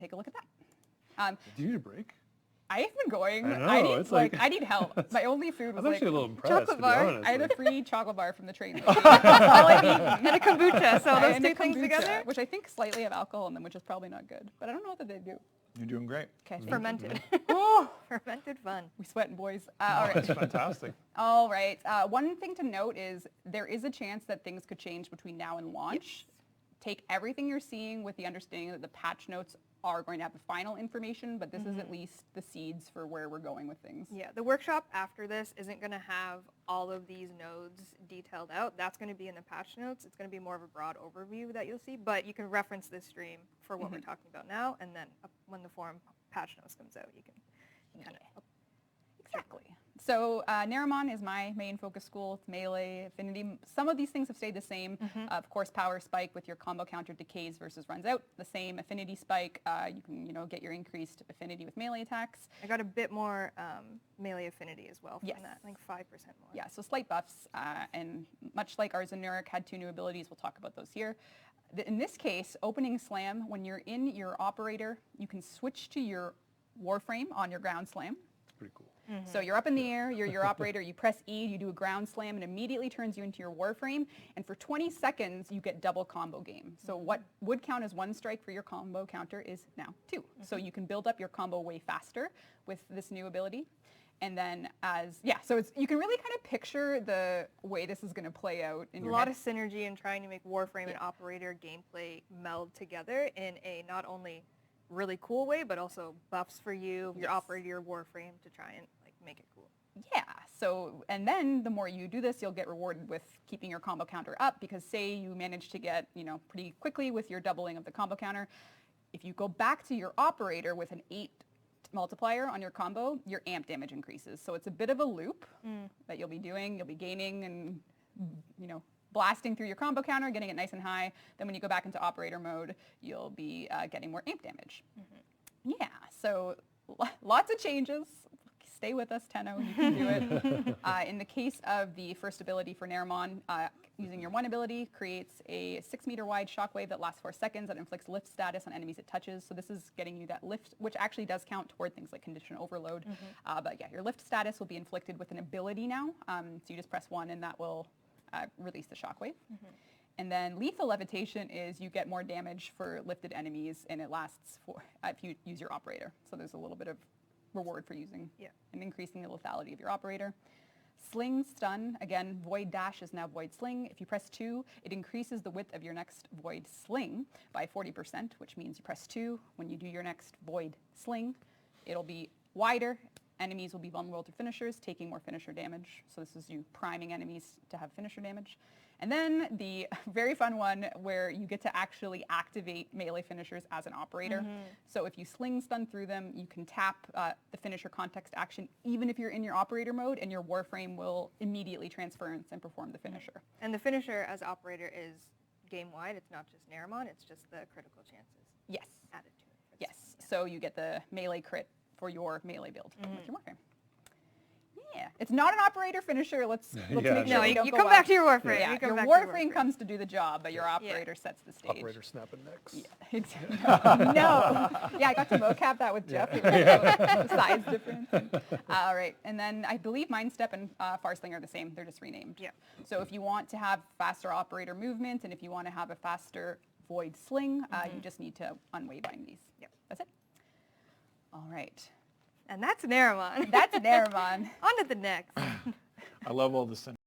take a look at that. Do you need a break? I've been going. I know, I need, it's I need help. My only food was I'm actually a little impressed, chocolate to be bar. honest. I had a free chocolate bar from the train. All I've eaten. And a kombucha, so those And two a things kombucha, together? which I think slightly have alcohol in them, which is probably not good. But I don't know what they do. You're doing great. Okay, Fermented. Fermented fun. we sweating, boys. All right. That's fantastic. All right. One thing to note is there is a chance that things could change between now and launch. Take everything you're seeing with the understanding that the patch notes are going to have the final information, but this is at least the seeds for where we're going with things. Yeah, the workshop after this isn't going to have all of these nodes detailed out. That's going to be in the patch notes. It's going to be more of a broad overview that you'll see, but you can reference this stream for what we're talking about now, and then when the forum patch notes comes out, you can kind of... Exactly. So NARAMON is my main focus school. It's melee, affinity. Some of these things have stayed the same. Of course, power spike with your combo counter decays versus runs out. The same affinity spike. You can get your increased affinity with melee attacks. I got a bit more melee affinity as well from that. I think 5% more. Yeah, so slight buffs. And much like ours and Nurek had 2 new abilities, we'll talk about those here. In this case, opening slam, when you're in your operator, you can switch to your Warframe on your ground slam. It's pretty cool. So you're up in the air, you're your operator, you press E, you do a ground slam, and immediately turns you into your Warframe. And for 20 seconds, you get double combo game. So what would count as 1 strike for your combo counter is now 2. So you can build up your combo way faster with this new ability. And then so you can really kind of picture the way this is going to play out in your A lot head. of synergy in trying to make Warframe and operator gameplay meld together in a not only really cool way, but also buffs for you, your operator, your Warframe to try and make it cool. Yeah, so, and then the more you do this, you'll get rewarded with keeping your combo counter up, because say you manage to get, pretty quickly with your doubling of the combo counter, if you go back to your operator with an 8 multiplier on your combo, your amp damage increases. So it's a bit of a loop that you'll be doing. You'll be gaining and, blasting through your combo counter, getting it nice and high. Then when you go back into operator mode, you'll be getting more amp damage. Yeah, so lots of changes. Stay with us, Tenno, you can do it. In the case of the first ability for NARAMON, using your 1 ability creates a 6-meter wide shockwave that lasts 4 seconds that inflicts lift status on enemies it touches. So this is getting you that lift, which actually does count toward things like condition overload. But yeah, your lift status will be inflicted with an ability now. So you just press 1 and that will release the shockwave. And then lethal levitation is you get more damage for lifted enemies, and it lasts for if you use your operator. So there's a little bit of reward for using and increasing the lethality of your operator. Sling stun, again, void dash is now void sling. If you press 2, it increases the width of your next void sling by 40%, which means you press 2. When you do your next void sling, it'll be wider. Enemies will be vulnerable to finishers, taking more finisher damage. So this is you priming enemies to have finisher damage. And then the very fun one where you get to actually activate melee finishers as an operator. So if you sling stun through them, you can tap the finisher context action even if you're in your operator mode, and your Warframe will immediately transference and perform the finisher. And the finisher as operator is game-wide. It's not just NARAMON, it's just the critical chances Yes. added to it. Yes. So you get the melee crit for your melee build with your Warframe. Yeah, it's not an operator finisher. Let's make sure No, we don't you go come wild. back to your Warframe. Yeah, You come your back to your Warframe comes to do the job, but your operator sets the stage. Operator snapping necks. Yeah, exactly. No. Yeah, I got to mocap that with Jeff. The size difference. All right, and then I believe Mind Step and Farsling are the same. They're just renamed. Yeah. So if you want to have faster operator movement, and if you want to have a faster void sling, you just need to unwaybind these. Yep. That's it. All right. And that's NARAMON. That's NARAMON. On to the next. I love all the